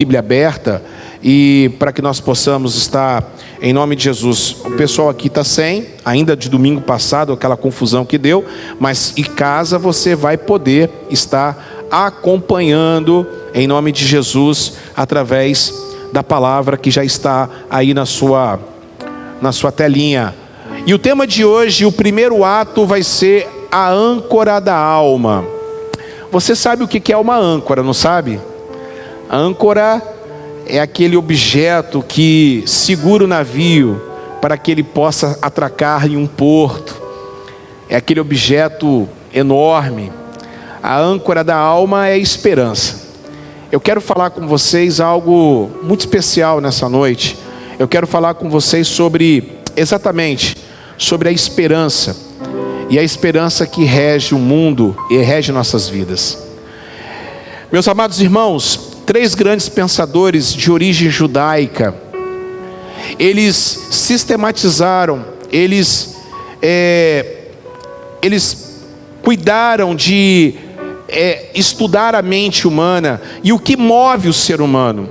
Bíblia aberta e para que nós possamos estar em nome de Jesus. O pessoal aqui está sem, ainda de domingo passado, aquela confusão que deu, mas em casa você vai poder estar acompanhando em nome de Jesus, através da palavra que já está aí na sua telinha. E o tema de hoje, o primeiro ato vai ser a âncora da alma. Você sabe o que é uma âncora, não sabe? A âncora é aquele objeto que segura o navio para que ele possa atracar em um porto. É aquele objeto enorme. A âncora da alma é a esperança. Eu quero falar com vocês algo muito especial nessa noite. Eu quero falar com vocês exatamente sobre a esperança. E a esperança que rege o mundo e rege nossas vidas. Meus amados irmãos, 3 grandes pensadores de origem judaica, eles sistematizaram, eles cuidaram de estudar a mente humana e o que move o ser humano.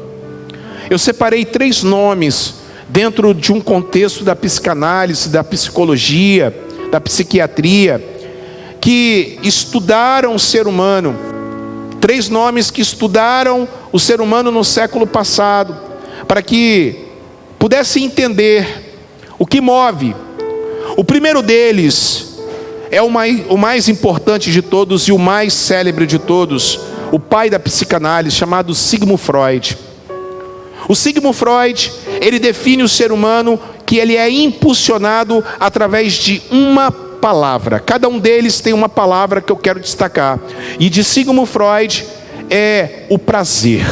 Eu separei 3 nomes dentro de um contexto da psicanálise, da psicologia, da psiquiatria, que estudaram o ser humano. 3 nomes que estudaram o ser humano no século passado, para que pudessem entender o que move. O primeiro deles é o mais importante de todos e o mais célebre de todos, o pai da psicanálise, chamado Sigmund Freud. O Sigmund Freud, ele define o ser humano que ele é impulsionado através de uma palavra. Cada um deles tem uma palavra que eu quero destacar. E de Sigmund Freud é o prazer.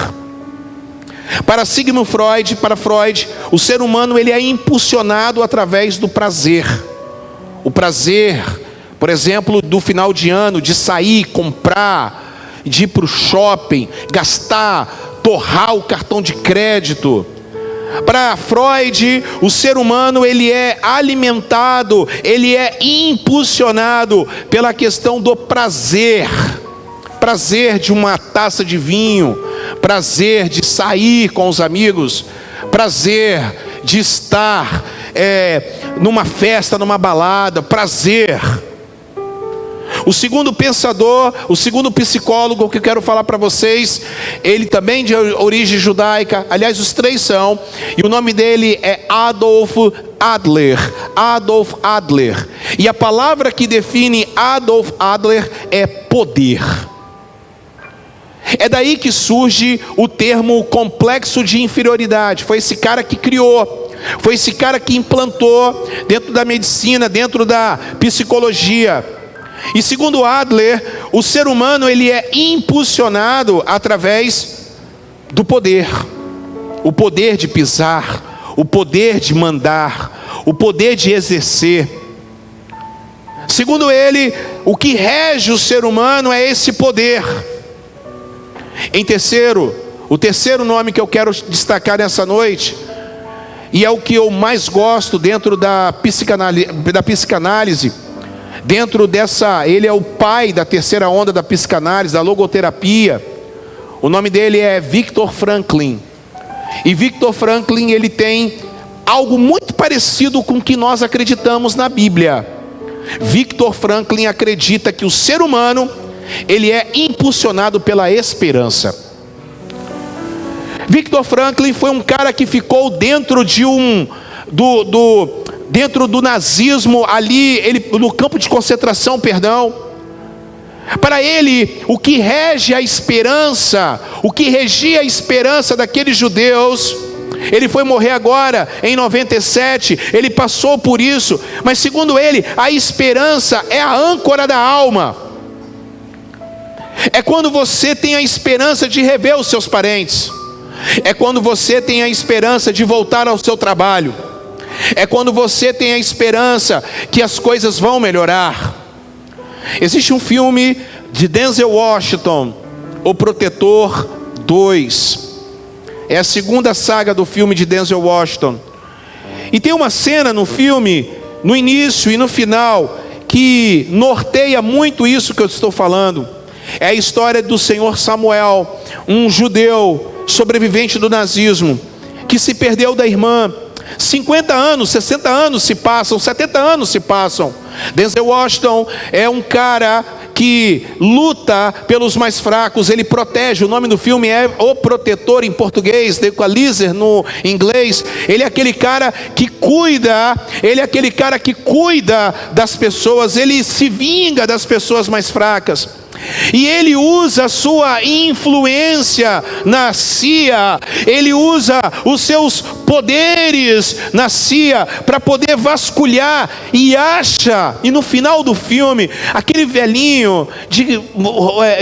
Para Freud, o ser humano ele é impulsionado através do prazer. O prazer, por exemplo, do final de ano, de sair, comprar, de ir para o shopping, gastar, torrar o cartão de crédito. Para Freud, o ser humano ele é alimentado, ele é impulsionado pela questão do prazer. Prazer de uma taça de vinho, prazer de sair com os amigos, prazer de estar numa festa, numa balada, prazer. O segundo pensador, o segundo psicólogo que eu quero falar para vocês, ele também de origem judaica, aliás os 3 são, e o nome dele é Adolf Adler. Adolf Adler. E a palavra que define Adolf Adler é poder. É daí que surge o termo complexo de inferioridade. Foi esse cara que criou, foi esse cara que implantou dentro da medicina, dentro da psicologia. E segundo Adler, o ser humano ele é impulsionado através do poder. O poder de pisar, o poder de mandar, o poder de exercer. Segundo ele, o que rege o ser humano é esse poder. O terceiro nome que eu quero destacar nessa noite, e é o que eu mais gosto dentro da psicanálise, ele é o pai da terceira onda da psicanálise, da logoterapia. O nome dele é Viktor Frankl. E Viktor Frankl, ele tem algo muito parecido com o que nós acreditamos na Bíblia. Viktor Frankl acredita que o ser humano ele é impulsionado pela esperança. Viktor Frankl foi um cara que ficou dentro do nazismo, ali, no campo de concentração, Para ele, o que regia a esperança daqueles judeus, ele foi morrer agora, em 97, ele passou por isso, mas segundo ele, a esperança é a âncora da alma. É quando você tem a esperança de rever os seus parentes, é quando você tem a esperança de voltar ao seu trabalho, é quando você tem a esperança que as coisas vão melhorar. Existe um filme de Denzel Washington, O Protetor 2. É a segunda saga do filme de Denzel Washington. E tem uma cena no filme, no início e no final, que norteia muito isso que eu estou falando. É a história do senhor Samuel, um judeu sobrevivente do nazismo, que se perdeu da irmã. 50 anos, 60 anos se passam, 70 anos se passam. Denzel Washington é um cara que luta pelos mais fracos, ele protege. O nome do filme é O Protetor em português, The Equalizer no inglês. Ele é aquele cara que cuida, das pessoas, ele se vinga das pessoas mais fracas. E ele usa a sua influência na CIA, ele usa os seus poderes na CIA para poder vasculhar, e acha, e no final do filme, aquele velhinho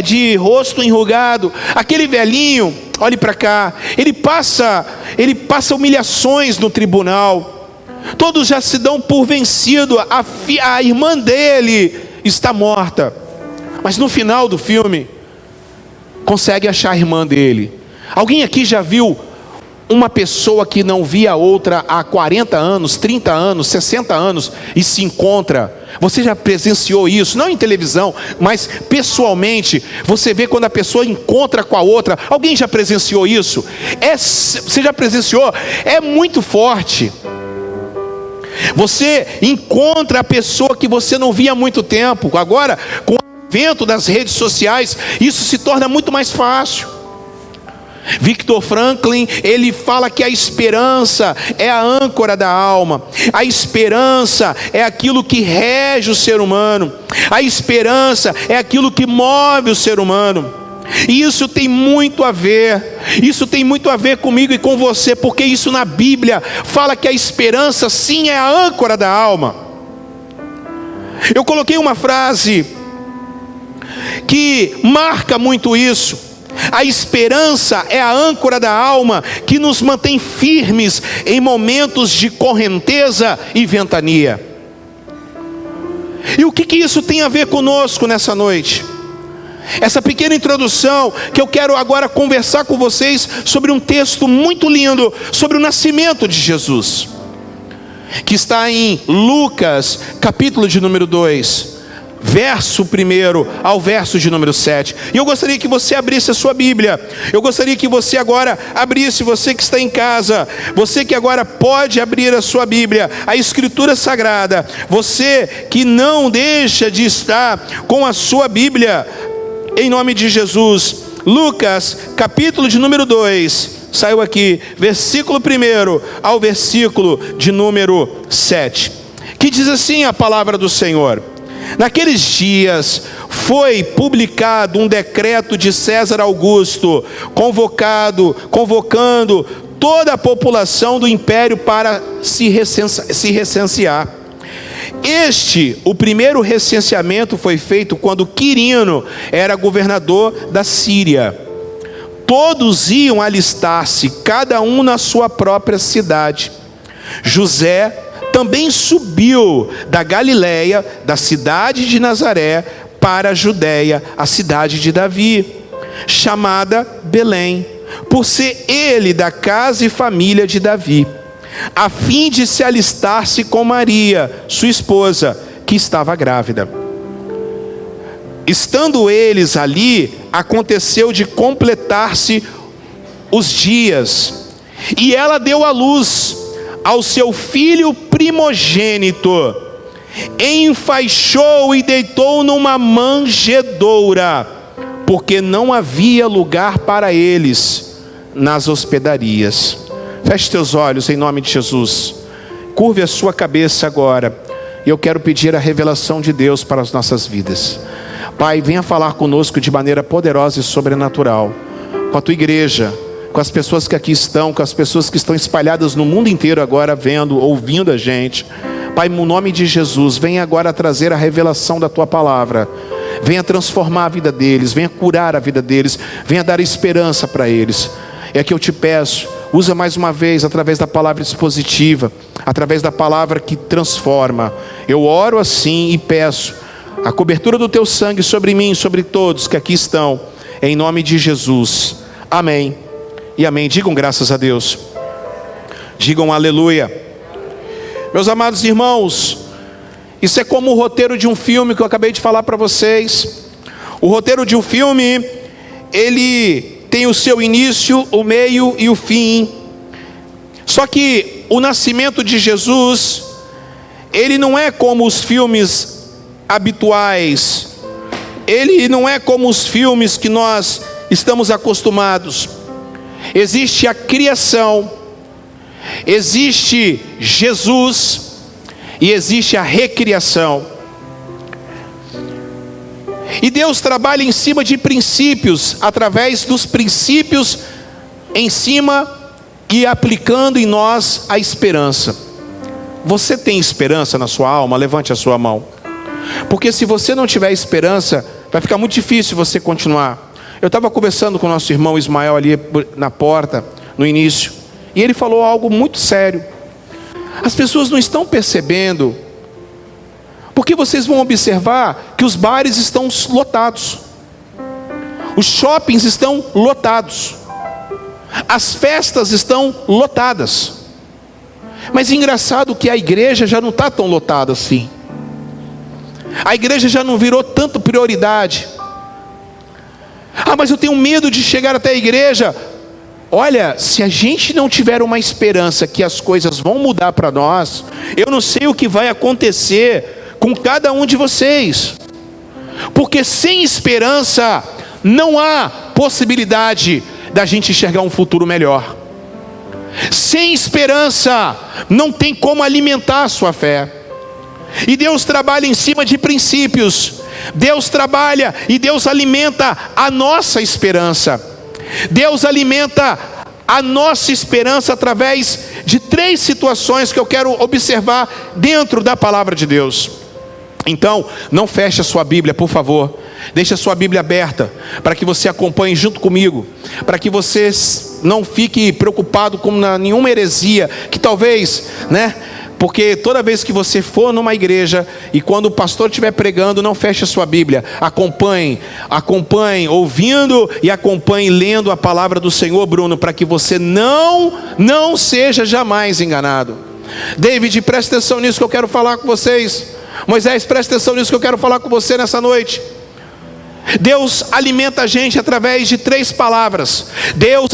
de rosto enrugado, aquele velhinho, olhe para cá, ele passa humilhações no tribunal, todos já se dão por vencido, a irmã dele está morta. Mas no final do filme, consegue achar a irmã dele. Alguém aqui já viu uma pessoa que não via a outra há 40 anos, 30 anos, 60 anos e se encontra? Você já presenciou isso? Não em televisão, mas pessoalmente. Você vê quando a pessoa encontra com a outra. Alguém já presenciou isso? Você já presenciou? É muito forte. Você encontra a pessoa que você não via há muito tempo. Agora, com o advento das redes sociais, isso se torna muito mais fácil. Victor Franklin, ele fala que a esperança é a âncora da alma. A esperança é aquilo que rege o ser humano. A esperança é aquilo que move o ser humano. E isso tem muito a ver. Isso tem muito a ver comigo e com você, porque isso na Bíblia fala que a esperança sim é a âncora da alma. Eu coloquei uma frase que marca muito isso. A esperança é a âncora da alma que nos mantém firmes em momentos de correnteza e ventania. E o que isso tem a ver conosco nessa noite? Essa pequena introdução que eu quero agora conversar com vocês sobre um texto muito lindo sobre o nascimento de Jesus, que está em Lucas, capítulo de número 2, verso 1 ao verso de número 7. E eu gostaria que você abrisse a sua Bíblia. Eu gostaria que você agora abrisse, você que está em casa, você que agora pode abrir a sua Bíblia, a Escritura Sagrada, você que não deixa de estar com a sua Bíblia, em nome de Jesus. Lucas, capítulo de número 2, saiu aqui, versículo 1 ao versículo de número 7, que diz assim a palavra do Senhor: Naqueles dias foi publicado um decreto de César Augusto, convocando toda a população do império para se recensear. O primeiro recenseamento foi feito quando Quirino era governador da Síria. Todos iam alistar-se, cada um na sua própria cidade. José também subiu da Galileia, da cidade de Nazaré, para a Judéia, a cidade de Davi, chamada Belém, por ser ele da casa e família de Davi, a fim de se alistar-se com Maria, sua esposa, que estava grávida. Estando eles ali, aconteceu de completar-se os dias, e ela deu à luz ao seu filho primogênito, enfaixou e deitou numa manjedoura, porque não havia lugar para eles nas hospedarias. Feche teus olhos em nome de Jesus. Curve a sua cabeça agora. E eu quero pedir a revelação de Deus para as nossas vidas. Pai, venha falar conosco de maneira poderosa e sobrenatural, com a tua igreja, com as pessoas que aqui estão, com as pessoas que estão espalhadas no mundo inteiro agora, vendo, ouvindo a gente. Pai, no nome de Jesus, venha agora trazer a revelação da tua palavra. Venha transformar a vida deles, venha curar a vida deles, venha dar esperança para eles. É que eu te peço, usa mais uma vez através da palavra expositiva, através da palavra que transforma. Eu oro assim e peço a cobertura do teu sangue sobre mim e sobre todos que aqui estão, em nome de Jesus. Amém e amém. Digam graças a Deus. Digam aleluia. Meus amados irmãos, isso é como o roteiro de um filme que eu acabei de falar para vocês. O roteiro de um filme, ele tem o seu início, o meio e o fim. Só que o nascimento de Jesus, ele não é como os filmes habituais. Ele não é como os filmes que nós estamos acostumados. Existe a criação, existe Jesus e existe a recriação. E Deus trabalha em cima de princípios, através dos princípios em cima e aplicando em nós a esperança. Você tem esperança na sua alma? Levante a sua mão. Porque se você não tiver esperança, vai ficar muito difícil você continuar. Eu estava conversando com o nosso irmão Ismael ali na porta, no início, e ele falou algo muito sério. As pessoas não estão percebendo, porque vocês vão observar que os bares estão lotados, os shoppings estão lotados, as festas estão lotadas. Mas engraçado que a igreja já não está tão lotada assim. A igreja já não virou tanto prioridade. Ah, mas eu tenho medo de chegar até a igreja. Olha, se a gente não tiver uma esperança que as coisas vão mudar para nós, eu não sei o que vai acontecer com cada um de vocês. Porque sem esperança não há possibilidade da gente enxergar um futuro melhor. Sem esperança não tem como alimentar a sua fé. E Deus trabalha em cima de princípios. Deus trabalha e Deus alimenta a nossa esperança. Deus alimenta a nossa esperança através de 3 situações que eu quero observar dentro da palavra de Deus. Então, não feche a sua Bíblia, por favor. Deixe a sua Bíblia aberta, para que você acompanhe junto comigo, para que você não fique preocupado com nenhuma heresia, que talvez, porque toda vez que você for numa igreja, e quando o pastor estiver pregando, não feche a sua Bíblia, acompanhe, ouvindo e acompanhe lendo a palavra do Senhor, Bruno, para que você não seja jamais enganado. David, preste atenção nisso que eu quero falar com vocês. Moisés, preste atenção nisso que eu quero falar com você nessa noite. Deus alimenta a gente através de 3 palavras. Deus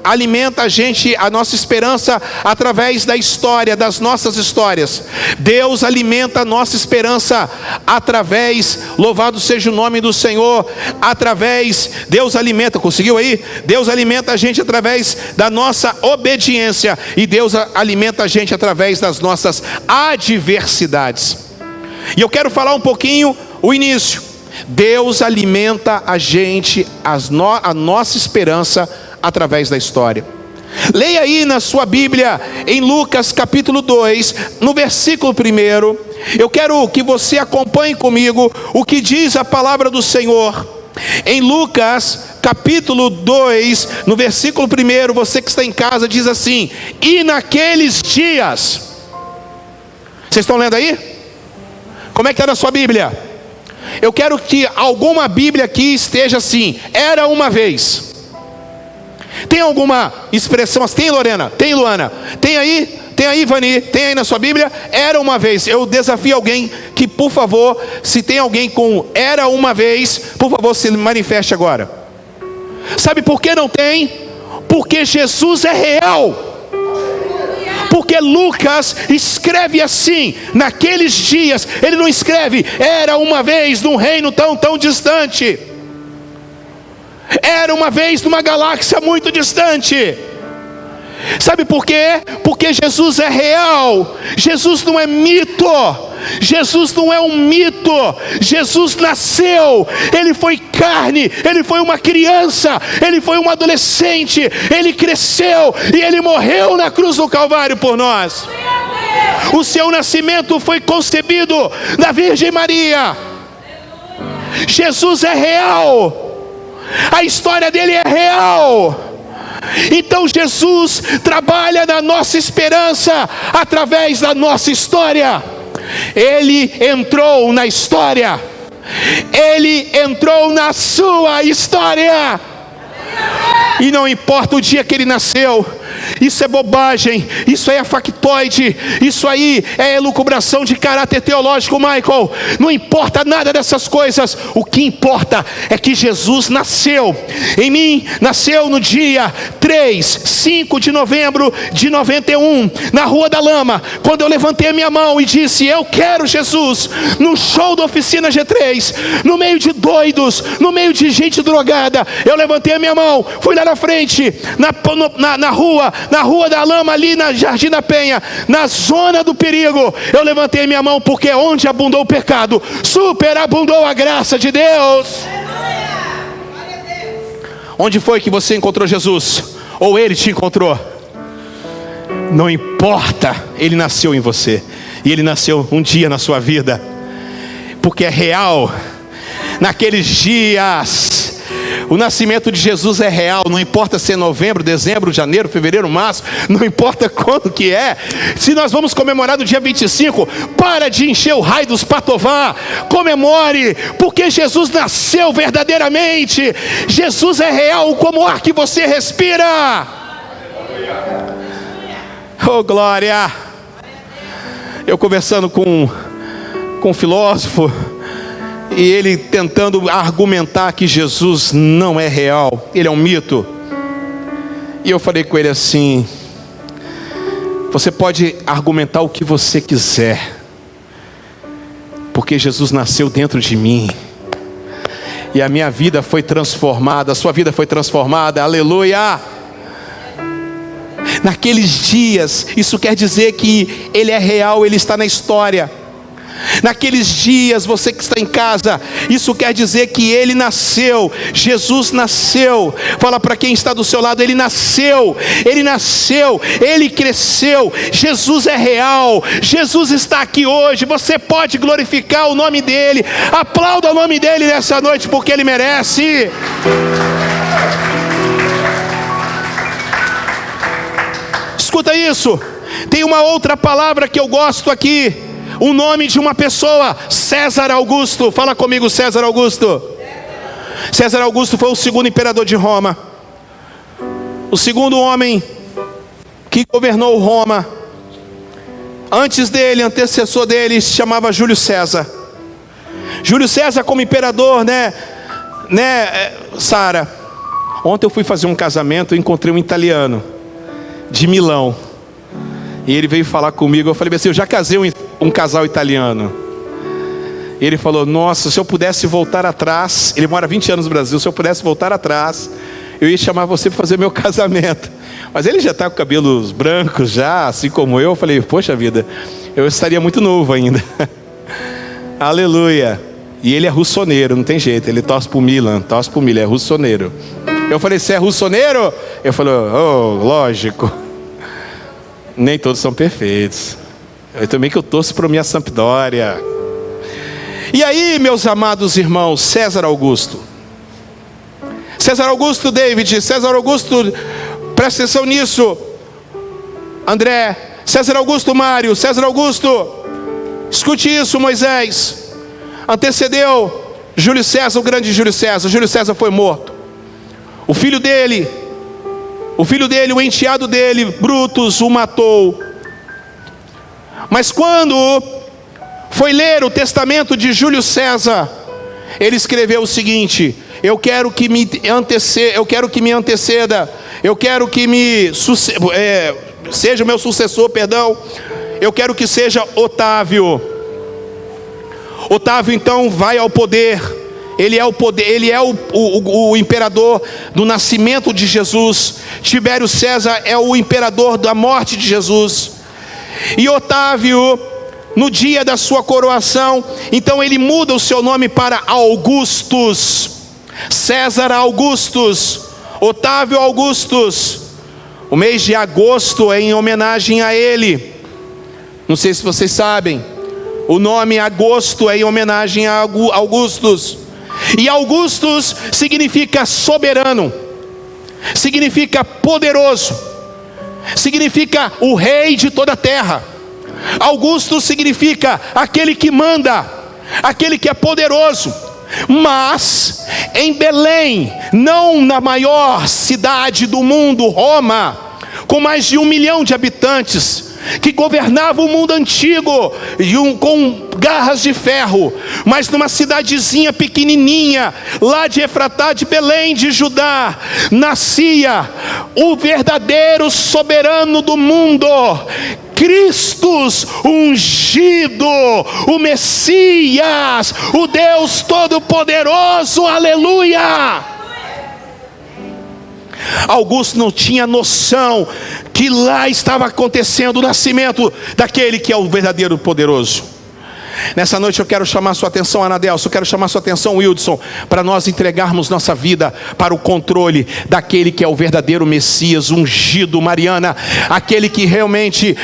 alimenta a gente, a nossa esperança, através da história, das nossas histórias. Deus alimenta a nossa esperança através, louvado seja o nome do Senhor, Deus alimenta, conseguiu aí? Deus alimenta a gente através da nossa obediência. E Deus alimenta a gente através das nossas adversidades. E eu quero falar um pouquinho o início. Deus alimenta a gente, a nossa esperança através da história. Leia aí na sua Bíblia, em Lucas capítulo 2, no versículo 1. Eu quero que você acompanhe comigo o que diz a palavra do Senhor. Em Lucas capítulo 2, no versículo 1, você que está em casa, diz assim: e naqueles dias. Vocês estão lendo aí? Como é que está na sua Bíblia? Eu quero que alguma Bíblia aqui esteja assim: era uma vez. Tem alguma expressão assim? Tem, Lorena? Tem, Luana? Tem aí? Tem aí, Vani? Tem aí na sua Bíblia? Era uma vez. Eu desafio alguém que, por favor, se tem alguém com era uma vez, por favor, se manifeste agora. Sabe por que não tem? Porque Jesus é real. Porque Lucas escreve assim, naqueles dias. Ele não escreve, era uma vez num reino tão distante. Era uma vez numa galáxia muito distante. Sabe por quê? Porque Jesus é real. Jesus não é mito. Jesus não é um mito. Jesus nasceu. Ele foi carne. Ele foi uma criança. Ele foi um adolescente. Ele cresceu e ele morreu na cruz do Calvário por nós. O seu nascimento foi concebido da Virgem Maria. Jesus é real. A história dele é real. Então Jesus trabalha na nossa esperança através da nossa história. Ele entrou na história. Ele entrou na sua história. E não importa o dia que ele nasceu, isso é bobagem, isso aí é factoide, isso aí é elucubração de caráter teológico, Michael. Não importa nada dessas coisas. O que importa é que Jesus nasceu em mim, nasceu no dia 5 de novembro de 91, na Rua da Lama, quando eu levantei a minha mão e disse: eu quero Jesus, no show da Oficina G3, no meio de doidos, no meio de gente drogada. Eu levantei a minha mão, fui lá na frente, na Rua da Lama, ali na Jardim da Penha, na zona do perigo. Eu levantei a minha mão, porque onde abundou o pecado, superabundou a graça de Deus. Onde foi que você encontrou Jesus? Ou Ele te encontrou? Não importa, Ele nasceu em você. E Ele nasceu um dia na sua vida, porque é real. Naqueles dias, o nascimento de Jesus é real. Não importa se é novembro, dezembro, janeiro, fevereiro, março, não importa quando que é. Se nós vamos comemorar no dia 25, para de encher o raio dos patová. Comemore, porque Jesus nasceu verdadeiramente. Jesus é real como o ar que você respira. Oh, glória. Eu conversando com um filósofo, e ele tentando argumentar que Jesus não é real, Ele é um mito. E eu falei com ele assim: você pode argumentar o que você quiser, porque Jesus nasceu dentro de mim, e a minha vida foi transformada, a sua vida foi transformada, aleluia. Naqueles dias, isso quer dizer que Ele é real, Ele está na história. Naqueles dias, você que está em casa, isso quer dizer que Ele nasceu, Jesus nasceu. Fala para quem está do seu lado: Ele nasceu, Ele cresceu. Jesus é real, Jesus está aqui hoje. Você pode glorificar o nome dEle, aplauda o nome dEle nessa noite, porque Ele merece. Escuta isso, tem uma outra palavra que eu gosto aqui, o nome de uma pessoa, César Augusto. Fala comigo, César Augusto. César Augusto foi o segundo imperador de Roma, o segundo homem que governou Roma. Antes dele, antecessor dele, se chamava Júlio César. Júlio César como imperador, né, Sara? Ontem eu fui fazer um casamento e encontrei um italiano de Milão, e ele veio falar comigo. Eu falei assim: eu já casei um casal italiano. Ele falou: nossa, se eu pudesse voltar atrás, ele mora 20 anos no Brasil, se eu pudesse voltar atrás, eu ia chamar você para fazer meu casamento. Mas ele já está com cabelos brancos já, assim como eu. Eu falei: poxa vida, eu estaria muito novo ainda. Aleluia. E ele é russoneiro, não tem jeito, ele torce para o Milan, é russoneiro. Eu falei: você é russoneiro? Ele falou: oh, lógico. Nem todos são perfeitos. Eu também que eu torço para a minha Sampdoria. E aí, meus amados irmãos, César Augusto, David, César Augusto, presta atenção nisso, André, César Augusto, Mário, César Augusto, escute isso, Moisés, antecedeu Júlio César, o grande Júlio César. Júlio César foi morto. O filho dele, o enteado dele, Brutus, o matou. Mas quando foi ler o testamento de Júlio César, ele escreveu o seguinte: eu quero que me anteceda, eu quero que seja o meu sucessor, eu quero que seja Otávio. Otávio então vai ao poder. Ele é o imperador do nascimento de Jesus. Tibério César é o imperador da morte de Jesus. E Otávio, no dia da sua coroação, então ele muda o seu nome para Augustus. César Augustus, Otávio Augustus. O mês de agosto é em homenagem a ele. Não sei se vocês sabem, o nome agosto é em homenagem a Augustus. E Augustus significa soberano, significa poderoso, significa o rei de toda a terra. Augustus significa aquele que manda, aquele que é poderoso. Mas em Belém, não na maior cidade do mundo, Roma, com mais de 1 milhão de habitantes, que governava o mundo antigo com garras de ferro, mas numa cidadezinha pequenininha, lá de Efratá de Belém de Judá, nascia o verdadeiro soberano do mundo, Cristo ungido, o Messias, o Deus Todo-Poderoso, aleluia! Augusto não tinha noção que lá estava acontecendo o nascimento daquele que é o verdadeiro poderoso. Nessa noite eu quero chamar sua atenção, Anadelson, eu quero chamar sua atenção, Wildson, para nós entregarmos nossa vida para o controle daquele que é o verdadeiro Messias ungido, Mariana, aquele que realmente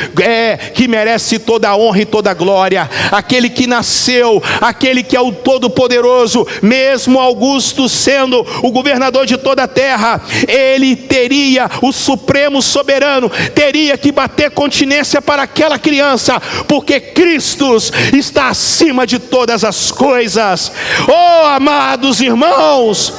que merece toda a honra e toda a glória, aquele que nasceu, aquele que é o Todo-Poderoso. Mesmo Augusto sendo o governador de toda a terra, ele teria, o Supremo Soberano teria que bater continência para aquela criança, porque Cristo está acima de todas as coisas. Oh, amados irmãos,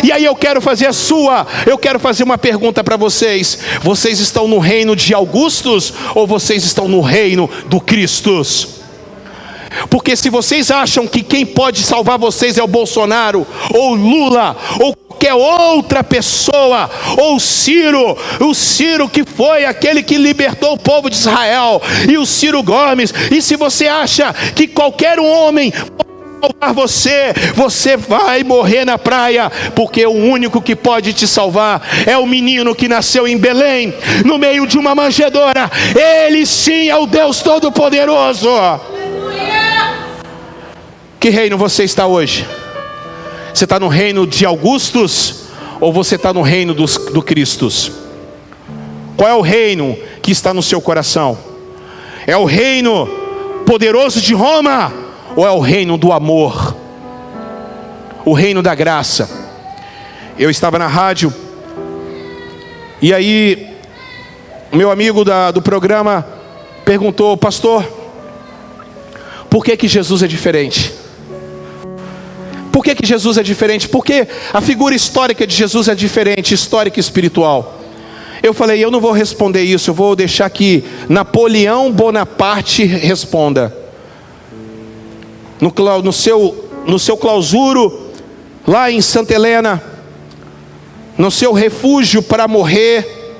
e aí eu quero fazer uma pergunta para vocês: vocês estão no reino de Augustos ou vocês estão no reino do Cristo? Porque se vocês acham que quem pode salvar vocês é o Bolsonaro, ou Lula, ou qualquer outra pessoa, ou o Ciro que foi aquele que libertou o povo de Israel, e o Ciro Gomes, e se você acha que qualquer homem pode salvar você, você vai morrer na praia, porque o único que pode te salvar é o menino que nasceu em Belém, no meio de uma manjedoura. Ele sim é o Deus Todo-Poderoso. Que reino você está hoje? Você está no reino de Augustos ou você está no reino do Cristo? Qual é o reino que está no seu coração? É o reino poderoso de Roma ou é o reino do amor? O reino da graça? Eu estava na rádio e aí o meu amigo do programa perguntou: pastor, por que Jesus é diferente? Por que Jesus é diferente? Porque a figura histórica de Jesus é diferente, histórica e espiritual. Eu falei: eu não vou responder isso, eu vou deixar que Napoleão Bonaparte responda. No seu clausuro, lá em Santa Helena, no seu refúgio para morrer,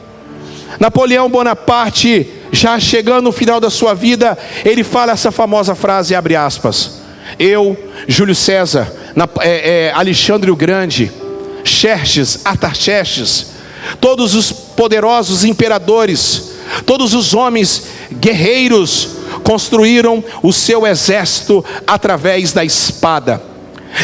Napoleão Bonaparte, já chegando no final da sua vida, ele fala essa famosa frase, abre aspas: eu, Júlio César, Alexandre o Grande, Xerxes, Artaxerxes, todos os poderosos imperadores, todos os homens guerreiros construíram o seu exército através da espada.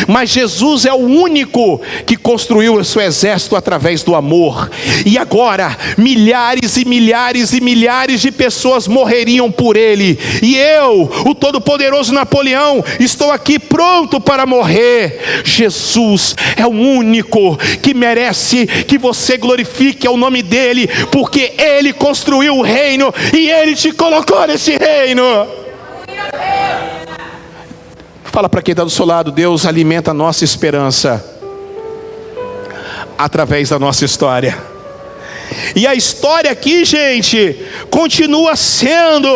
Mas Jesus é o único que construiu o seu exército através do amor. E agora, milhares e milhares e milhares de pessoas morreriam por ele. E eu, o todo-poderoso Napoleão, estou aqui pronto para morrer. Jesus é o único que merece que você glorifique o nome dele, porque ele construiu o reino e ele te colocou nesse reino. Fala para quem está do seu lado: Deus alimenta a nossa esperança através da nossa história. E a história aqui, gente, continua sendo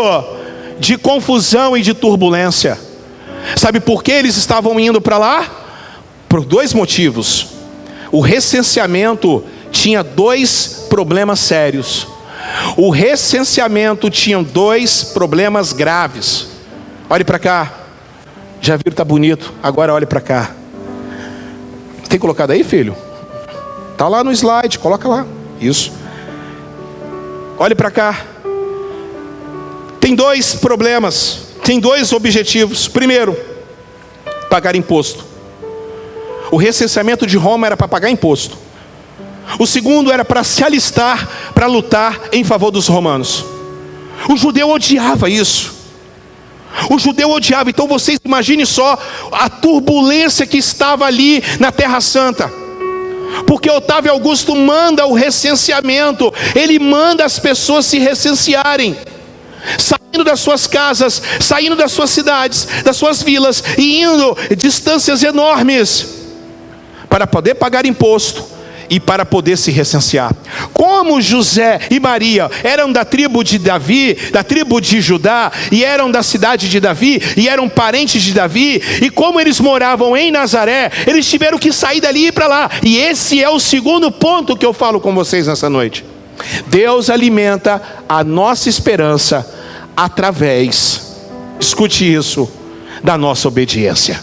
de confusão e de turbulência. Sabe por que eles estavam indo para lá? Por dois motivos. O recenseamento tinha dois problemas sérios. O recenseamento tinha dois problemas graves. Olhe para cá. Já viram, tá bonito? Agora olhe para cá. Tem colocado aí, filho? Tá lá no slide, coloca lá. Isso. Olhe para cá. Tem dois problemas, tem dois objetivos. Primeiro, pagar imposto. O recenseamento de Roma era para pagar imposto. O segundo era para se alistar, para lutar em favor dos romanos. O judeu odiava isso. O judeu odiava. Então vocês imaginem só a turbulência que estava ali na Terra Santa. Porque Otávio Augusto manda o recenseamento. Ele manda as pessoas se recensearem, saindo das suas casas, saindo das suas cidades, das suas vilas, e indo distâncias enormes, para poder pagar imposto e para poder se recensear. Como José e Maria eram da tribo de Davi, da tribo de Judá, e eram da cidade de Davi, e eram parentes de Davi, e como eles moravam em Nazaré, eles tiveram que sair dali e ir para lá. E esse é o segundo ponto que eu falo com vocês nessa noite. Deus alimenta a nossa esperança através, escute isso, da nossa obediência.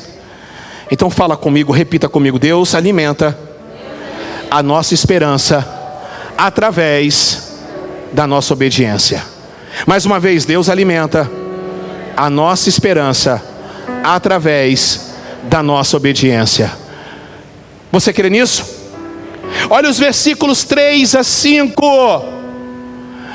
Então fala comigo, repita comigo: Deus alimenta a nossa esperança através da nossa obediência. Mais uma vez, Deus alimenta a nossa esperança através da nossa obediência. Você crê nisso? Olha os versículos 3 a 5.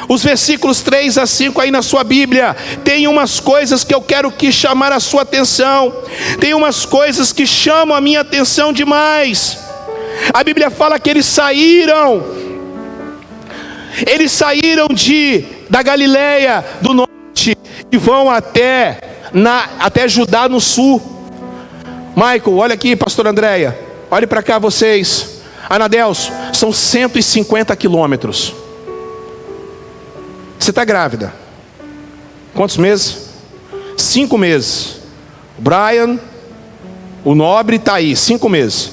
Os versículos 3 a 5 aí na sua Bíblia. Tem umas coisas que eu quero que chamar a sua atenção. Tem umas coisas que chamam a minha atenção demais. A Bíblia fala que eles saíram da Galileia do norte e vão até Judá no sul. Michael, olha aqui, pastor Andréia, olhe para cá vocês. Anadelso, são 150 quilômetros. Você está grávida? Quantos meses? 5 meses. Brian, o nobre, está aí, 5 meses.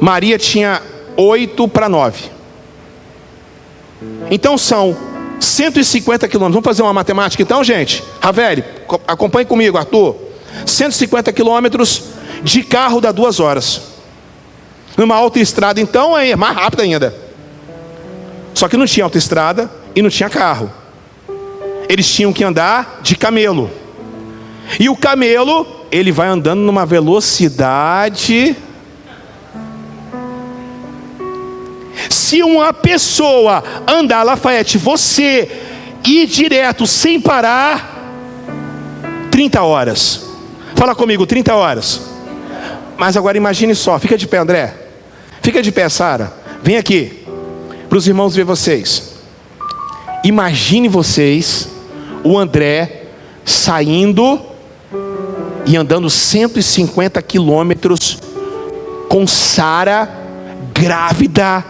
Maria tinha 8 para 9. Então são 150 quilômetros. Vamos fazer uma matemática então, gente? Ravelli, acompanhe comigo, Arthur. 150 quilômetros de carro dá 2 horas. Numa autoestrada então é mais rápido ainda. Só que não tinha autoestrada e não tinha carro. Eles tinham que andar de camelo. E o camelo, ele vai andando numa velocidade. Se uma pessoa andar, Lafayette, você ir direto sem parar, 30 horas. Fala comigo, 30 horas. Mas agora imagine só, fica de pé, André. Fica de pé, Sara. Vem aqui, para os irmãos ver vocês. Imagine vocês, o André saindo e andando 150 quilômetros com Sara grávida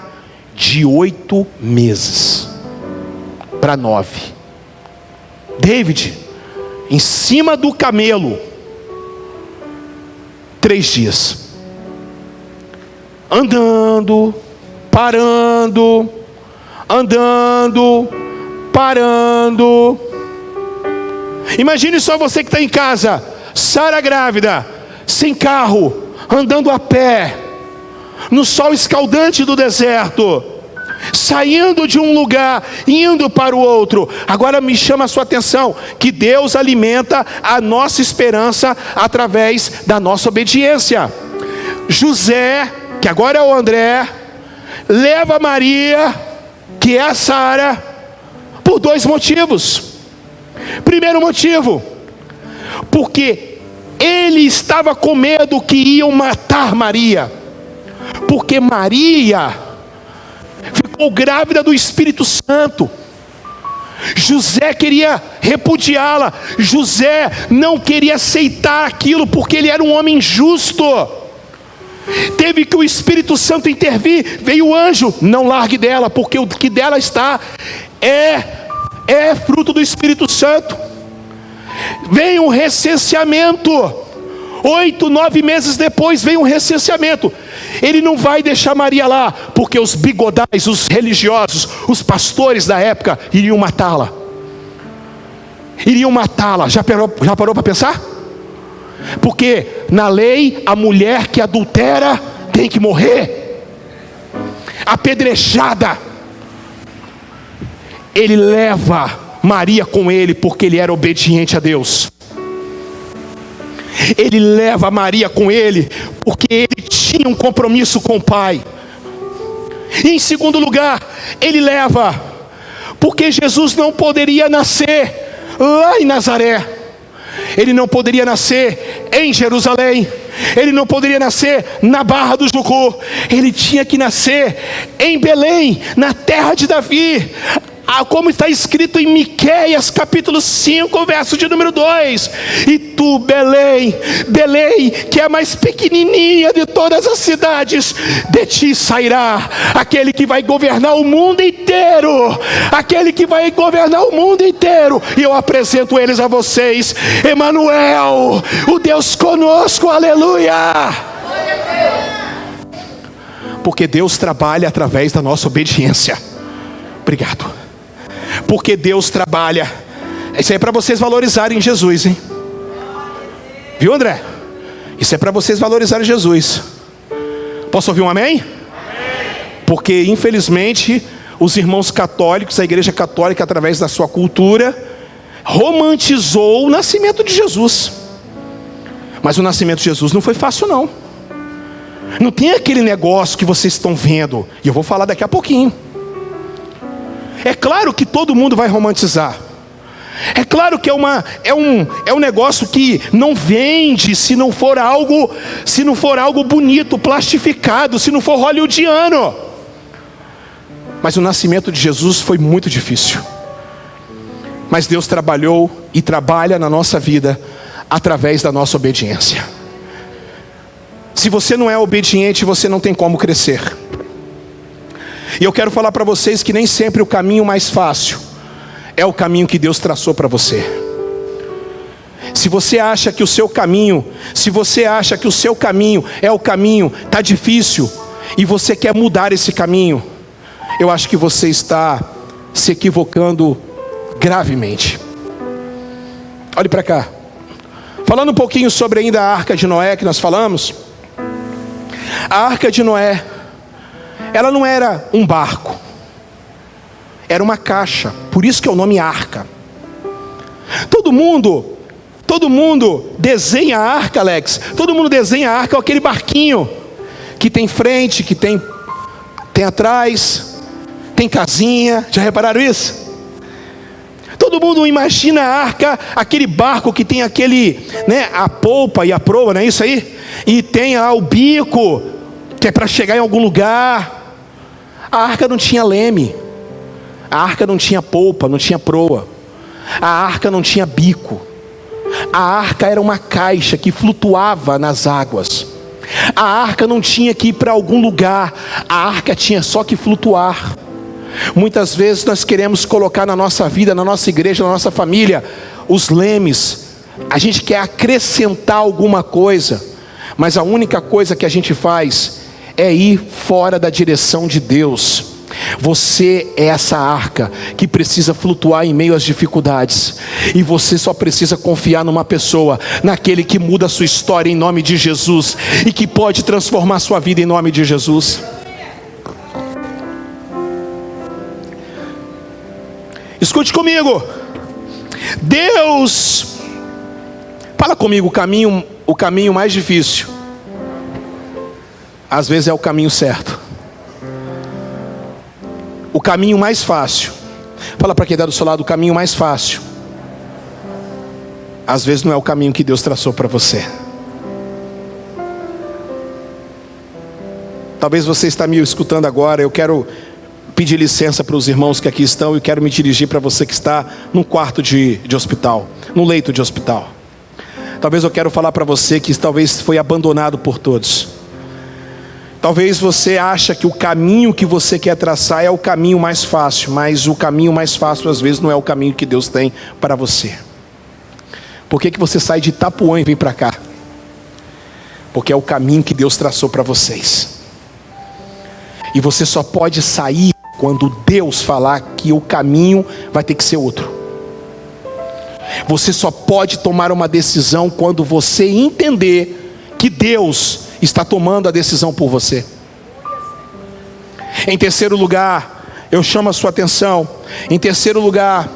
de 8 meses para 9. David, em cima do camelo, 3 dias. Andando, parando, andando, parando. Imagine só você que está em casa, Sara grávida, sem carro, andando a pé, no sol escaldante do deserto, saindo de um lugar, indo para o outro. Agora me chama a sua atenção, que Deus alimenta a nossa esperança através da nossa obediência. José, que agora é o André, leva Maria, que é a Sara, por 2 motivos. Primeiro motivo, porque ele estava com medo que iam matar Maria, porque Maria ficou grávida do Espírito Santo. José queria repudiá-la. José não queria aceitar aquilo, porque ele era um homem justo. Teve que o Espírito Santo intervir. Veio o anjo: não largue dela, porque o que dela está é fruto do Espírito Santo. Vem um recenseamento. 8, 9 meses depois vem um recenseamento. Ele não vai deixar Maria lá, porque os bigodais, os religiosos, os pastores da época iriam matá-la. Iriam matá-la. Já parou para pensar? Porque na lei, a mulher que adultera tem que morrer, apedrejada. Ele leva Maria com ele, porque ele era obediente a Deus. Ele leva Maria com ele, porque ele tinha um compromisso com o Pai. E em segundo lugar, ele leva, porque Jesus não poderia nascer lá em Nazaré. Ele não poderia nascer em Jerusalém. Ele não poderia nascer na Barra do Jucu. Ele tinha que nascer em Belém, na terra de Davi, como está escrito em Miqueias capítulo 5, verso de número 2: e tu, Belém, Belém, que é a mais pequenininha de todas as cidades, de ti sairá aquele que vai governar o mundo inteiro, aquele que vai governar o mundo inteiro. E eu apresento eles a vocês: Emanuel, o Deus conosco, aleluia. Porque Deus trabalha através da nossa obediência. Obrigado. Porque Deus trabalha. Isso aí é para vocês valorizarem Jesus, hein? Viu, André? Isso é para vocês valorizarem Jesus. Posso ouvir um amém? Porque infelizmente os irmãos católicos, a igreja católica, através da sua cultura, romantizou o nascimento de Jesus. Mas o nascimento de Jesus não foi fácil, não. Não tem aquele negócio que vocês estão vendo, e eu vou falar daqui a pouquinho. É claro que todo mundo vai romantizar. É claro que é um negócio que não vende se não for algo bonito, plastificado, se não for hollywoodiano. Mas o nascimento de Jesus foi muito difícil. Mas Deus trabalhou e trabalha na nossa vida através da nossa obediência. Se você não é obediente, você não tem como crescer. E eu quero falar para vocês que nem sempre o caminho mais fácil é o caminho que Deus traçou para você. Se você acha que o seu caminho é o caminho, está difícil, e você quer mudar esse caminho, eu acho que você está se equivocando gravemente. Olhe para cá. Falando um pouquinho sobre ainda a Arca de Noé que nós falamos. A Arca de Noé, ela não era um barco, era uma caixa. Por isso que é o nome Arca. Todo mundo desenha a arca, Alex. Todo mundo desenha a arca, aquele barquinho que tem frente, que tem atrás, tem casinha. Já repararam isso? Todo mundo imagina a arca, aquele barco que tem aquele, a polpa e a proa, não é isso aí? E tem lá o bico, que é para chegar em algum lugar. A arca não tinha leme. A arca não tinha polpa, não tinha proa. A arca não tinha bico. A arca era uma caixa que flutuava nas águas. A arca não tinha que ir para algum lugar. A arca tinha só que flutuar. Muitas vezes nós queremos colocar na nossa vida, na nossa igreja, na nossa família, os lemes. A gente quer acrescentar alguma coisa, mas a única coisa que a gente faz é ir fora da direção de Deus. Você é essa arca que precisa flutuar em meio às dificuldades, e você só precisa confiar numa pessoa, naquele que muda a sua história em nome de Jesus, e que pode transformar a sua vida em nome de Jesus. Escute comigo. Deus, fala comigo, o caminho mais difícil às vezes é o caminho certo. O caminho mais fácil, fala para quem está do seu lado, o caminho mais fácil às vezes não é o caminho que Deus traçou para você. Talvez você está me escutando agora. Eu quero pedir licença para os irmãos que aqui estão, e quero me dirigir para você que está num quarto de hospital, num leito de hospital. Talvez eu quero falar para você que talvez foi abandonado por todos. Talvez você acha que o caminho que você quer traçar é o caminho mais fácil, mas o caminho mais fácil às vezes não é o caminho que Deus tem para você. Por que você sai de Itapuã e vem para cá? Porque é o caminho que Deus traçou para vocês. E você só pode sair quando Deus falar que o caminho vai ter que ser outro. Você só pode tomar uma decisão quando você entender que Deus está tomando a decisão por você. Em terceiro lugar, eu chamo a sua atenção. Em terceiro lugar,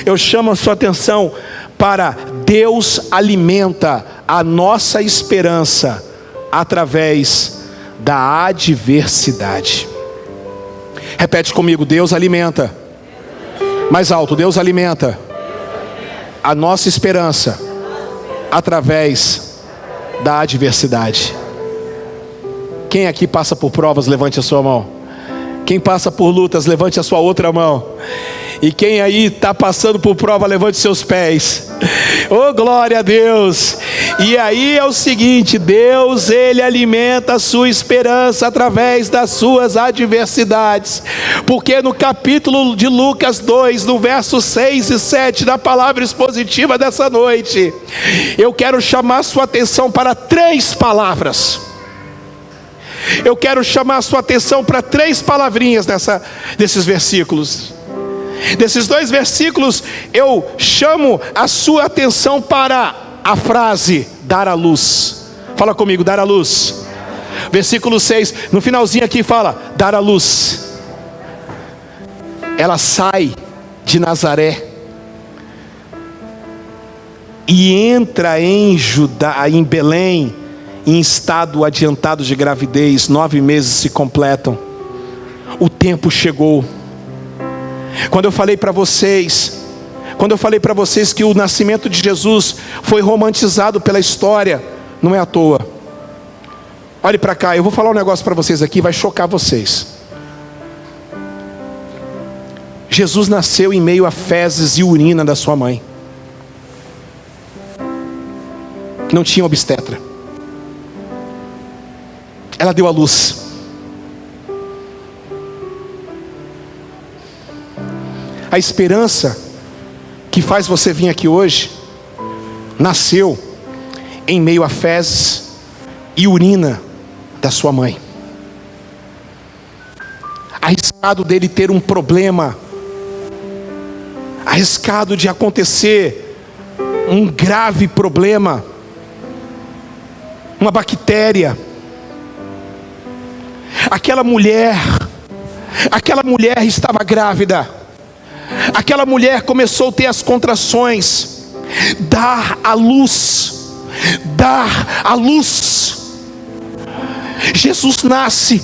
eu chamo a sua atenção para Deus alimenta a nossa esperança através da adversidade. Repete comigo: Deus alimenta. Mais alto: Deus alimenta a nossa esperança através da adversidade. Quem aqui passa por provas, levante a sua mão. Quem passa por lutas, levante a sua outra mão. E quem aí está passando por prova, levante seus pés. Oh, glória a Deus. E aí é o seguinte: Deus, Ele alimenta a sua esperança através das suas adversidades. Porque no capítulo de Lucas 2, no verso 6 e 7, da palavra expositiva dessa noite, eu quero chamar a sua atenção para 3 palavras. Eu quero chamar a sua atenção para 3 palavrinhas desses versículos. Desses 2 versículos, eu chamo a sua atenção para a frase, dar à luz. Fala comigo, dar à luz. Versículo 6, no finalzinho aqui fala, dar à luz. Ela sai de Nazaré e entra em Judá, em Belém, em estado adiantado de gravidez. 9 meses se completam. O tempo chegou. Quando eu falei para vocês que o nascimento de Jesus foi romantizado pela história, não é à toa. Olhe para cá, eu vou falar um negócio para vocês aqui, vai chocar vocês. Jesus nasceu em meio a fezes e urina da sua mãe. Não tinha obstetra. Ela deu à luz. A esperança que faz você vir aqui hoje nasceu em meio a fezes e urina da sua mãe. Arriscado dele ter um problema, arriscado de acontecer um grave problema, uma bactéria. Aquela mulher estava grávida. Aquela mulher começou a ter as contrações. Dar à luz. Jesus nasce,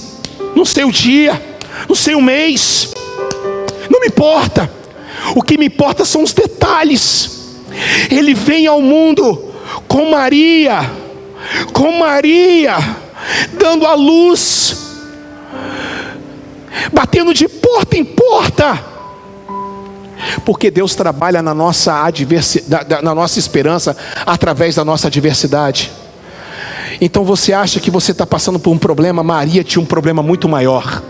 não sei o dia, não sei o mês, não me importa. O que me importa são os detalhes. Ele vem ao mundo com Maria, dando à luz, batendo de porta em porta. Porque Deus trabalha na nossa esperança através da nossa adversidade. Então você acha que você está passando por um problema? Maria tinha um problema muito maior.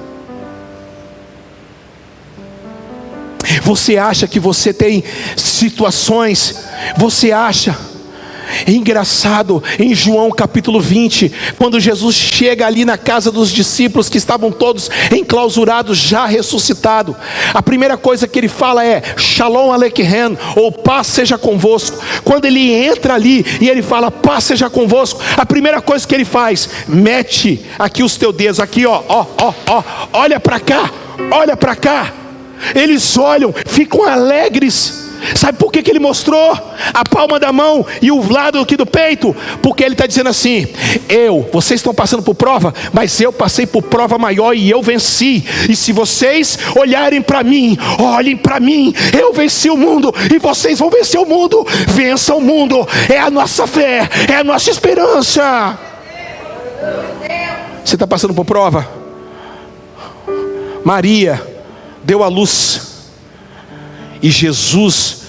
Você acha que você tem situações? Você acha? É engraçado, em João capítulo 20, quando Jesus chega ali na casa dos discípulos que estavam todos enclausurados, já ressuscitado, a primeira coisa que ele fala é Shalom Aleichem, ou paz seja convosco. Quando ele entra ali e ele fala paz seja convosco, a primeira coisa que ele faz, mete aqui os teus dedos, aqui ó, olha para cá. Eles olham, ficam alegres. Sabe por que ele mostrou a palma da mão e o lado aqui do peito? Porque ele está dizendo assim: vocês estão passando por prova, mas eu passei por prova maior e eu venci. E se vocês olhem para mim, eu venci o mundo e vocês vão vencer o mundo. Vença o mundo, é a nossa fé, é a nossa esperança. Você está passando por prova? Maria deu à luz e Jesus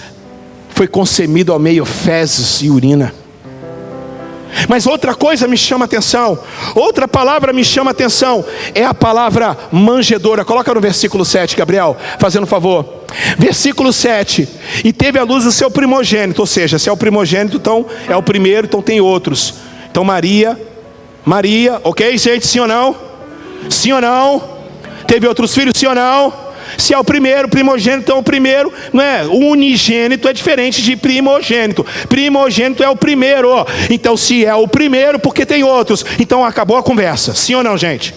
foi concebido ao meio fezes e urina. Mas outra coisa me chama a atenção, outra palavra me chama a atenção, é a palavra manjedoura. Coloca no versículo 7, Gabriel, fazendo um favor. Versículo 7, e teve à luz o seu primogênito. Ou seja, se é o primogênito, então é o primeiro, então tem outros. Então Maria, ok gente, sim ou não? Sim ou não? Teve outros filhos, sim ou não? Se é o primeiro, primogênito, então o primeiro, não é? O unigênito é diferente de primogênito. Primogênito é o primeiro. Então se é o primeiro, porque tem outros. Então acabou a conversa. Sim ou não, gente?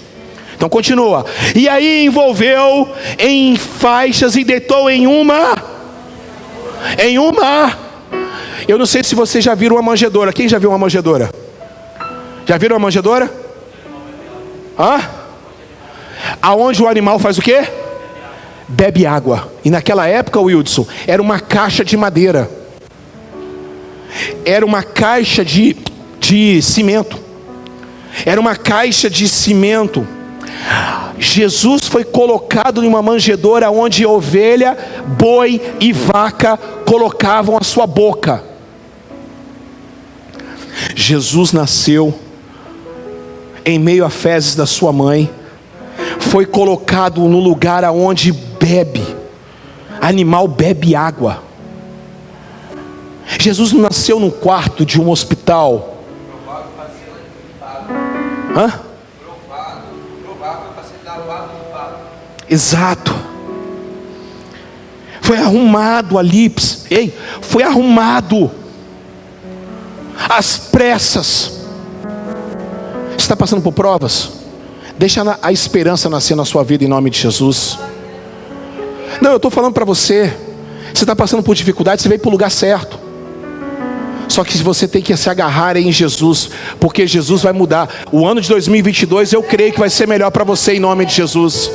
Então continua. E aí envolveu em faixas e deitou em uma. Eu não sei se vocês já viram uma manjedoura. Quem já viu uma manjedoura? Já viram uma manjedoura? Aonde o animal faz o quê? Bebe água. E naquela época, Wilson, era uma caixa de madeira. Era uma caixa de cimento. Era uma caixa de cimento. Jesus foi colocado em uma manjedoura onde ovelha, boi e vaca colocavam a sua boca. Jesus nasceu em meio a fezes da sua mãe, foi colocado no lugar aonde animal bebe água. Jesus não nasceu num quarto de um hospital. Exato. Foi arrumado ali. Foi arrumado às pressas. Você está passando por provas? Deixa a esperança nascer na sua vida em nome de Jesus. Não, eu estou falando para você. Você está passando por dificuldade, você veio para o lugar certo. Só que você tem que se agarrar em Jesus, porque Jesus vai mudar. O ano de 2022 eu creio que vai ser melhor para você em nome de Jesus.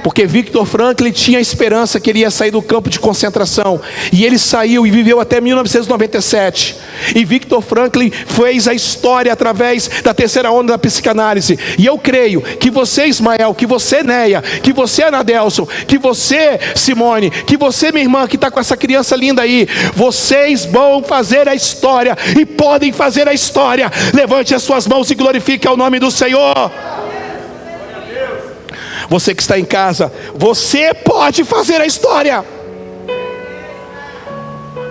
Porque Victor Franklin tinha esperança que ele ia sair do campo de concentração. E ele saiu e viveu até 1997. E Victor Franklin fez a história através da terceira onda da psicanálise. E eu creio que você, Ismael, que você, Neia, que você, Anadelson, que você, Simone, que você, minha irmã, que está com essa criança linda aí, vocês vão fazer a história e podem fazer a história. Levante as suas mãos e glorifique ao nome do Senhor. Você que está em casa, você pode fazer a história,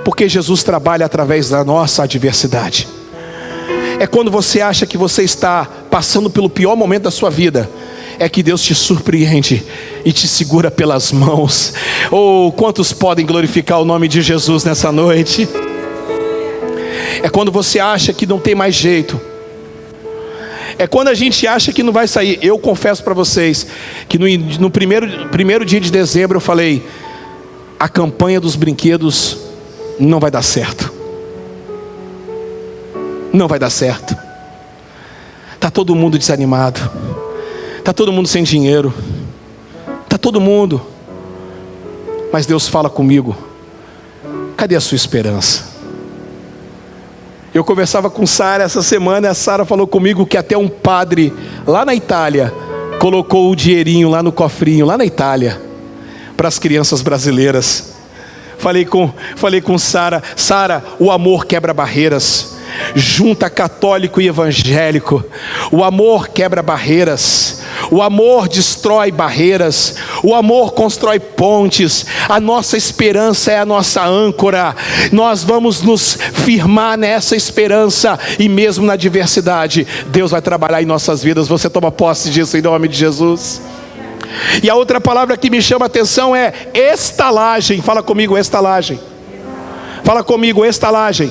porque Jesus trabalha através da nossa adversidade. É quando você acha que você está passando pelo pior momento da sua vida, é que Deus te surpreende e te segura pelas mãos. Oh, quantos podem glorificar o nome de Jesus nessa noite? É quando você acha que não tem mais jeito. É quando a gente acha que não vai sair. Eu confesso para vocês que no primeiro dia de dezembro eu falei: a campanha dos brinquedos não vai dar certo. Não vai dar certo. Está todo mundo desanimado. Está todo mundo sem dinheiro. Está todo mundo. Mas Deus fala comigo: cadê a sua esperança? Eu conversava com Sara essa semana, e a Sara falou comigo que até um padre lá na Itália colocou o dinheirinho lá no cofrinho, lá na Itália, para as crianças brasileiras. Falei com Sara: Sara, o amor quebra barreiras. Junta católico e evangélico. O amor quebra barreiras. O amor destrói barreiras. O amor constrói pontes. A nossa esperança é a nossa âncora. Nós vamos nos firmar nessa esperança. E mesmo na adversidade, Deus vai trabalhar em nossas vidas. Você toma posse disso em nome de Jesus. E a outra palavra que me chama a atenção é estalagem. Fala comigo, estalagem. Fala comigo, estalagem.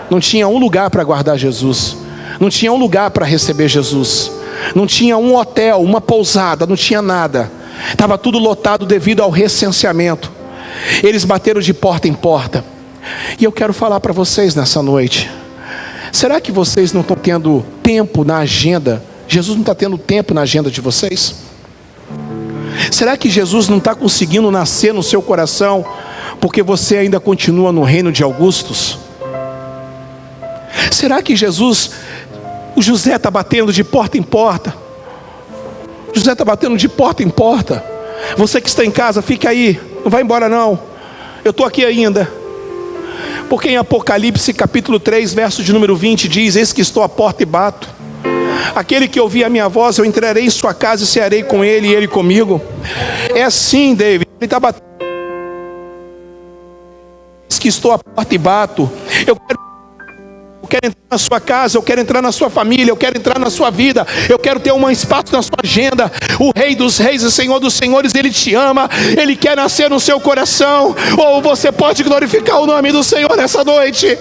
Não tinha um lugar para guardar Jesus. Não tinha um lugar para receber Jesus. Não tinha um hotel, uma pousada, não tinha nada. Estava tudo lotado devido ao recenseamento. Eles bateram de porta em porta. E eu quero falar para vocês nessa noite: será que vocês não estão tendo tempo na agenda? Jesus não está tendo tempo na agenda de vocês? Será que Jesus não está conseguindo nascer no seu coração porque você ainda continua no reino de Augustos? Será que o José está batendo de porta em porta? José está batendo de porta em porta. Você que está em casa, fica aí, não vai embora não. Eu estou aqui ainda. Porque em Apocalipse capítulo 3, verso de número 20 diz: eis que estou à porta e bato. Aquele que ouvir a minha voz, eu entrarei em sua casa e cearei com ele e ele comigo. É assim, David, ele está batendo. Eis que estou à porta e bato. Eu quero entrar na sua casa, eu quero entrar na sua família, eu quero entrar na sua vida, eu quero ter um espaço na sua agenda. O Rei dos Reis e Senhor dos Senhores, Ele te ama, Ele quer nascer no seu coração. Ou você pode glorificar o nome do Senhor nessa noite.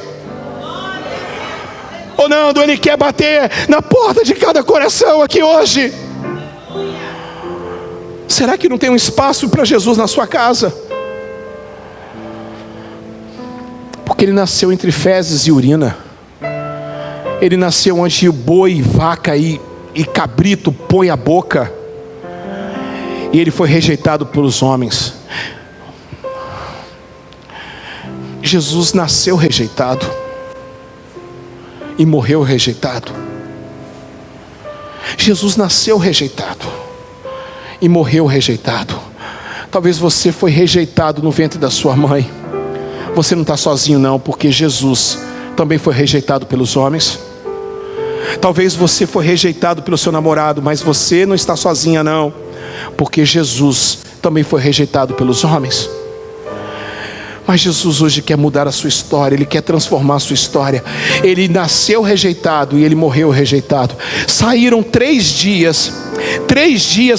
Ou não, Ele quer bater na porta de cada coração aqui hoje. Será que não tem um espaço para Jesus na sua casa? Porque Ele nasceu entre fezes e urina. Ele nasceu onde boi, vaca e cabrito põe a boca. E Ele foi rejeitado pelos homens. Jesus nasceu rejeitado e morreu rejeitado. Jesus nasceu rejeitado e morreu rejeitado. Talvez você foi rejeitado no ventre da sua mãe. Você não está sozinho não, porque Jesus também foi rejeitado pelos homens. Talvez você foi rejeitado pelo seu namorado, mas você não está sozinha não, porque Jesus também foi rejeitado pelos homens. Mas Jesus hoje quer mudar a sua história, Ele quer transformar a sua história. Ele nasceu rejeitado e Ele morreu rejeitado. Saíram 3 dias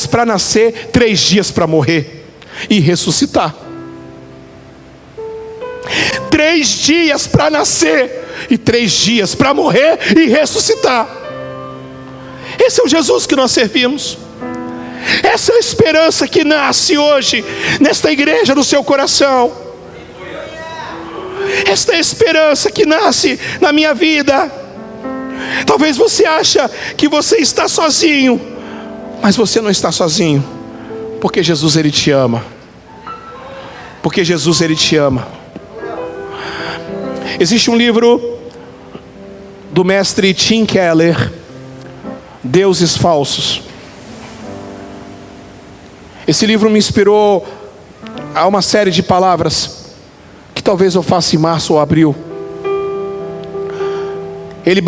para nascer, 3 dias para morrer e ressuscitar. 3 dias para nascer e 3 dias para morrer e ressuscitar. Esse é o Jesus que nós servimos. Essa é a esperança que nasce hoje nesta igreja no seu coração. Esta é a esperança que nasce na minha vida. Talvez você ache que você está sozinho, mas você não está sozinho, porque Jesus Ele te ama. Porque Jesus Ele te ama. Existe um livro do mestre Tim Keller, Deuses Falsos. Esse livro me inspirou a uma série de palavras que talvez eu faça em março ou abril. Ele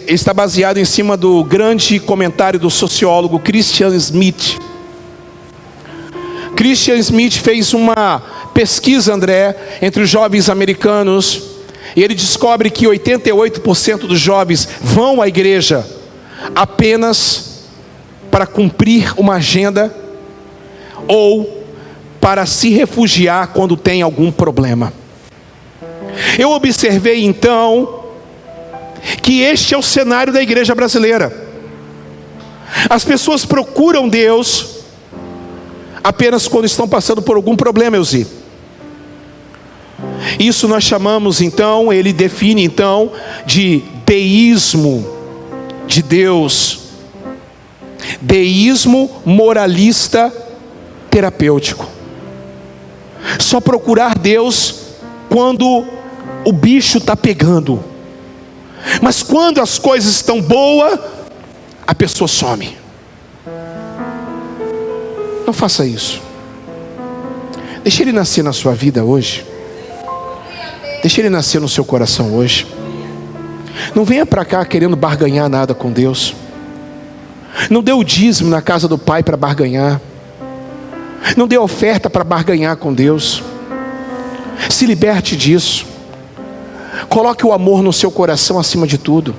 está baseado em cima do grande comentário do sociólogo Christian Smith. Christian Smith fez uma pesquisa, André, entre os jovens americanos, e ele descobre que 88% dos jovens vão à igreja apenas para cumprir uma agenda ou para se refugiar quando tem algum problema. Eu observei então que este é o cenário da igreja brasileira. As pessoas procuram Deus apenas quando estão passando por algum problema, Elzi. Isso nós chamamos então, ele define então de deísmo de Deus, deísmo moralista terapêutico. Só procurar Deus quando o bicho está pegando, mas quando as coisas estão boas, a pessoa some. Não faça isso. Deixe Ele nascer na sua vida hoje. Deixe Ele nascer no seu coração hoje. Não venha para cá querendo barganhar nada com Deus. Não dê o dízimo na casa do Pai para barganhar. Não dê oferta para barganhar com Deus. Se liberte disso. Coloque o amor no seu coração acima de tudo.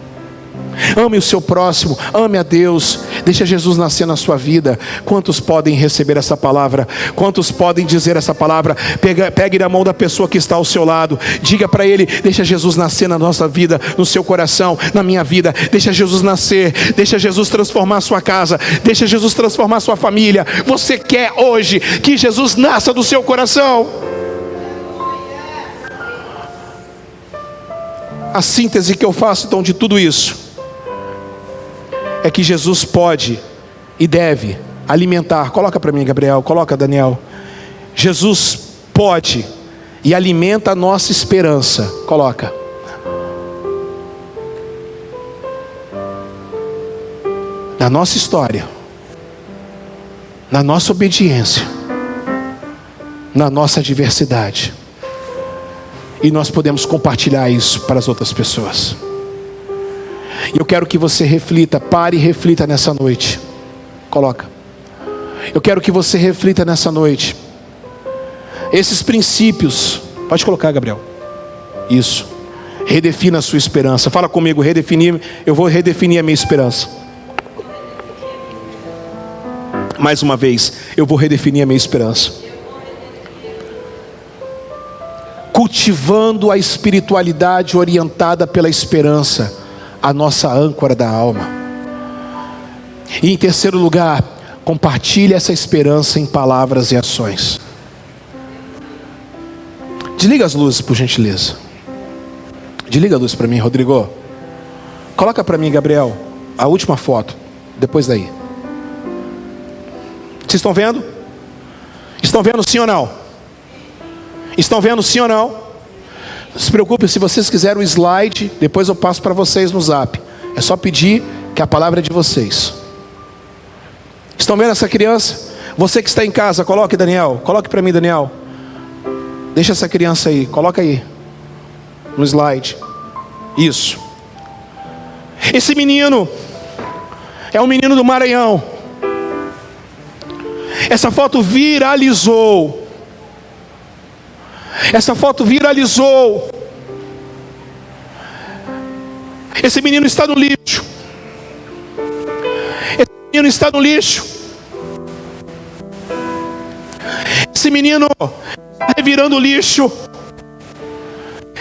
Ame o seu próximo, ame a Deus. Deixa Jesus nascer na sua vida. Quantos podem receber essa palavra? Quantos podem dizer essa palavra? Pegue na mão da pessoa que está ao seu lado. Diga para ele: deixa Jesus nascer na nossa vida, no seu coração, na minha vida. Deixa Jesus nascer. Deixa Jesus transformar a sua casa. Deixa Jesus transformar a sua família. Você quer hoje que Jesus nasça do seu coração? A síntese que eu faço então de tudo isso é que Jesus pode e deve alimentar. Coloca para mim, Gabriel. Coloca, Daniel. Jesus pode e alimenta a nossa esperança. Coloca. Na nossa história, na nossa obediência, na nossa diversidade. E nós podemos compartilhar isso para as outras pessoas. E eu quero que você reflita, pare e reflita nessa noite. Coloca. Eu quero que você reflita nessa noite. Esses princípios. Pode colocar, Gabriel. Isso. Redefina a sua esperança. Fala comigo, redefinir. Eu vou redefinir a minha esperança. Mais uma vez, eu vou redefinir a minha esperança. Cultivando a espiritualidade orientada pela esperança, a nossa âncora da alma. E em terceiro lugar, compartilhe essa esperança em palavras e ações. Desliga as luzes, por gentileza. Desliga a luz para mim, Rodrigo. Coloca para mim, Gabriel, a última foto. Depois daí. Vocês estão vendo? Estão vendo sim ou não? Estão vendo sim ou não? Não se preocupe, se vocês quiserem o slide, depois eu passo para vocês no zap. É só pedir que a palavra é de vocês. Estão vendo essa criança? Você que está em casa, coloque, Daniel. Coloque para mim, Daniel. Deixa essa criança aí. Coloca aí no slide. Isso. Esse menino é um menino do Maranhão. Essa foto viralizou. Essa foto viralizou. Esse menino está no lixo. Esse menino está no lixo. Esse menino está revirando o lixo.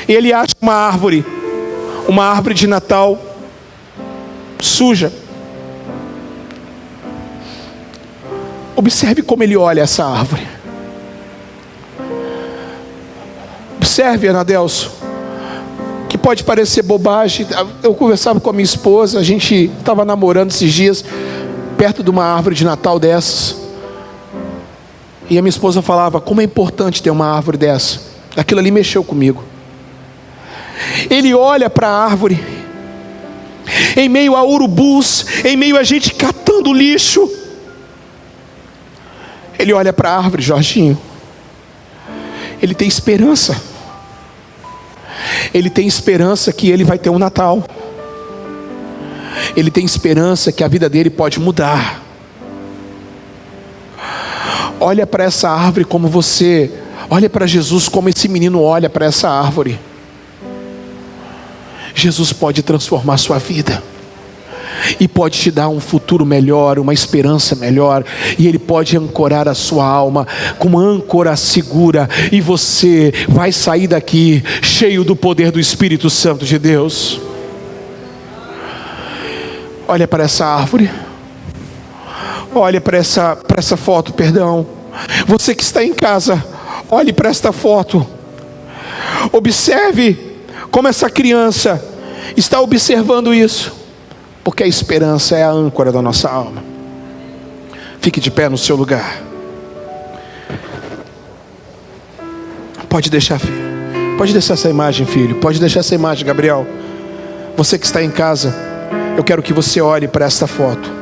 E ele acha uma árvore de Natal suja. Observe como ele olha essa árvore. Observe, Anadelso, que pode parecer bobagem. Eu conversava com a minha esposa, a gente estava namorando esses dias, perto de uma árvore de Natal dessas. E a minha esposa falava, como é importante ter uma árvore dessa. Aquilo ali mexeu comigo. Ele olha para a árvore, em meio a urubus, em meio a gente catando lixo. Ele olha para a árvore, Jorginho. Ele tem esperança. Ele tem esperança que ele vai ter um Natal. Ele tem esperança que a vida dele pode mudar. Olha para essa árvore como você... Olha para Jesus como esse menino olha para essa árvore. Jesus pode transformar sua vida. E pode te dar um futuro melhor, uma esperança melhor. E Ele pode ancorar a sua alma com uma âncora segura. E você vai sair daqui cheio do poder do Espírito Santo de Deus. Olha para essa árvore. Olha para essa foto, perdão. Você que está em casa, olhe para esta foto. Observe como essa criança está observando isso. Porque a esperança é a âncora da nossa alma. Fique de pé no seu lugar. Pode deixar, filho. Pode deixar essa imagem, filho. Pode deixar essa imagem, Gabriel. Você que está em casa, eu quero que você olhe para esta foto.